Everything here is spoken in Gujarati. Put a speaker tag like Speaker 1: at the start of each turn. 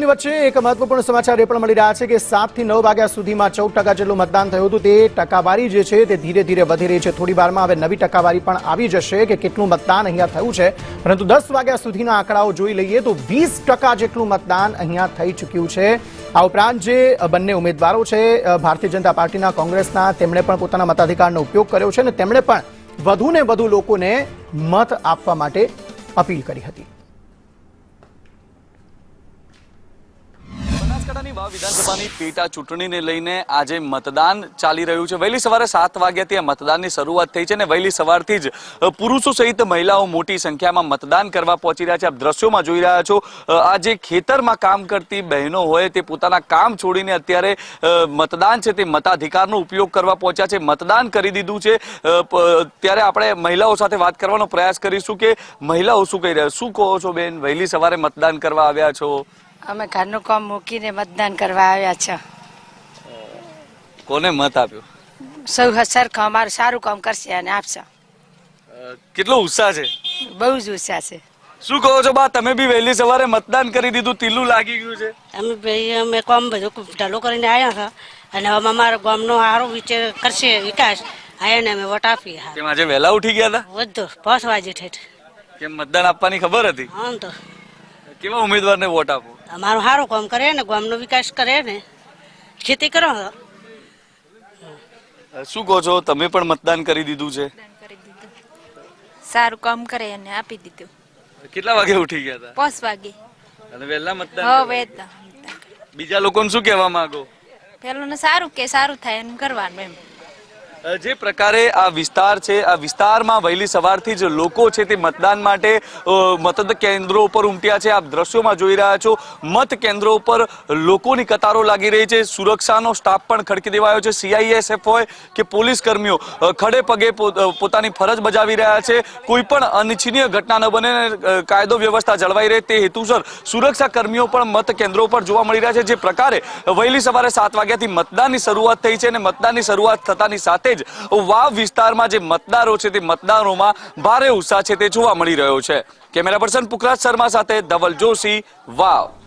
Speaker 1: મતદાનની વચ્ચે એક મહત્વપૂર્ણ સમાચાર એ પણ મળી રહ્યા છે કે 7 થી 9 વાગ્યા સુધીમાં 14% જેટલું મતદાન થયું હતું। તે ટકાવારી જે છે તે ધીરે ધીરે વધી રહી છે। થોડી વારમાં હવે નવી ટકાવારી પણ આવી જશે કે કેટલું મતદાન અહીંયા થયું છે। પરંતુ 10 વાગ્યા સુધીના આંકડાઓ જોઈ લઈએ તો 20% જેટલું મતદાન અહીંયા થઈ ચૂક્યું છે। આ ઉપરાંત જે બંને ઉમેદવારો છે ભારતીય જનતા પાર્ટીના કોંગ્રેસના તેમણે પણ પોતાના મતાધિકારનો ઉપયોગ કર્યો છે અને તેમણે પણ વધુને વધુ લોકોને મત આપવા માટે અપીલ કરી હતી।
Speaker 2: વિધાનસભાની પેટા ચૂંટણીને લઈને આજે મતદાન ચાલી રહ્યું છે। વહેલી સવારે 7 વાગ્યાથી આ મતદાનની શરૂઆત થઈ છે અને વહેલી સવારથી જ પુરુષો સહિત મહિલાઓ મોટી સંખ્યામાં મતદાન કરવા પહોંચી રહ્યા છે। આપ દ્રશ્યોમાં જોઈ રહ્યા છો, આ જે ખેતરમાં કામ કરતી બહેનો હોય તે પોતાના કામ છોડીને અત્યારે મતદાન છે તે મતાધિકારનો ઉપયોગ કરવા પહોંચ્યા છે, મતદાન કરી દીધું છે। ત્યારે આપણે મહિલાઓ સાથે વાત કરવાનો પ્રયાસ કરીશું કે મહિલાઓ શું કહી રહ્યા, શું કહો છો બેન? વહેલી સવારે મતદાન કરવા આવ્યા છો?
Speaker 3: અમે ઘરનું કામ મૂકીને મતદાન કરવા આવ્યા છે।
Speaker 2: કોને મત આપ્યો?
Speaker 3: સૌ સરખા અમારું સારું કામ કરશે અને આપશે।
Speaker 2: કેટલો ઉત્સાહ છે?
Speaker 3: બહુ જ ઉત્સાહ છે।
Speaker 2: શું કહો છો બા, તમે બી વહેલી સવારે મતદાન કરી દીધું, તીલું લાગી ગયું છે?
Speaker 4: અમે ભાઈ અમે કામ બધું ઢાલો કરીને આવ્યા હતા અને હવે અમારા ગામનો સારો વિચાર કરશે વિકાસ આયા ને અમે વોટ આપી।
Speaker 2: કેમ આજે વહેલા ઉઠી ગયા હતા?
Speaker 4: વધુ 5 વાગે ઠેઠ।
Speaker 2: કેમ મતદાન આપવાની ખબર હતી?
Speaker 4: હા તો
Speaker 2: કેવા ઉમેદવારને વોટ આપો?
Speaker 4: અમારું સારું કામ કરે ને ગામનો વિકાસ કરે ને ખેતી કરો।
Speaker 2: શું કહો છો, તમે પણ મતદાન કરી દીધું છે?
Speaker 5: સારું કામ કરે અને આપી દીધું।
Speaker 2: કેટલા વાગે ઉઠી ગયા હતા?
Speaker 5: 5 વાગે
Speaker 2: અને વહેલા મતદાન?
Speaker 5: હવે
Speaker 2: બીજા લોકોને શું કહેવા માંગો?
Speaker 5: પેલું ને સારું કે સારું થાય એમ કરવાનું એમ।
Speaker 2: જે પ્રકારે આ વિસ્તાર છે, આ વિસ્તારમાં વહેલી સવારથી જ લોકો છે તે મતદાન માટે મતદાન કેન્દ્રો ઉપર ઉમટ્યા છે। આપ દ્રશ્યોમાં જોઈ રહ્યા છો, મત કેન્દ્રો ઉપર લોકોની કતારો લાગી રહી છે। સુરક્ષાનો સ્ટાફ પણ ખડકી દેવાયો છે। CISF હોય કે પોલીસ કર્મીઓ ખડે પગે પોતાની ફરજ બજાવી રહ્યા છે। કોઈ પણ અનિચ્છનીય ઘટના ન બને, કાયદો વ્યવસ્થા જળવાઈ રહે તે હેતુસર સુરક્ષા કર્મીઓ પણ મત કેન્દ્રો પર જોવા મળી રહ્યા છે। જે પ્રકારે વહેલી સવારે 7 વાગ્યાથી મતદાનની શરૂઆત થઈ છે અને મતદાનની શરૂઆત થતાની સાથે વાવ વિસ્તારમાં જે મતદારો છે તે મતદારોમાં ભારે ઉત્સાહ છે તે જોવા મળી રહ્યો છે। કેમેરા પર્સન પુખરાજ શર્મા સાથે ધવલ જોશી, વાવ।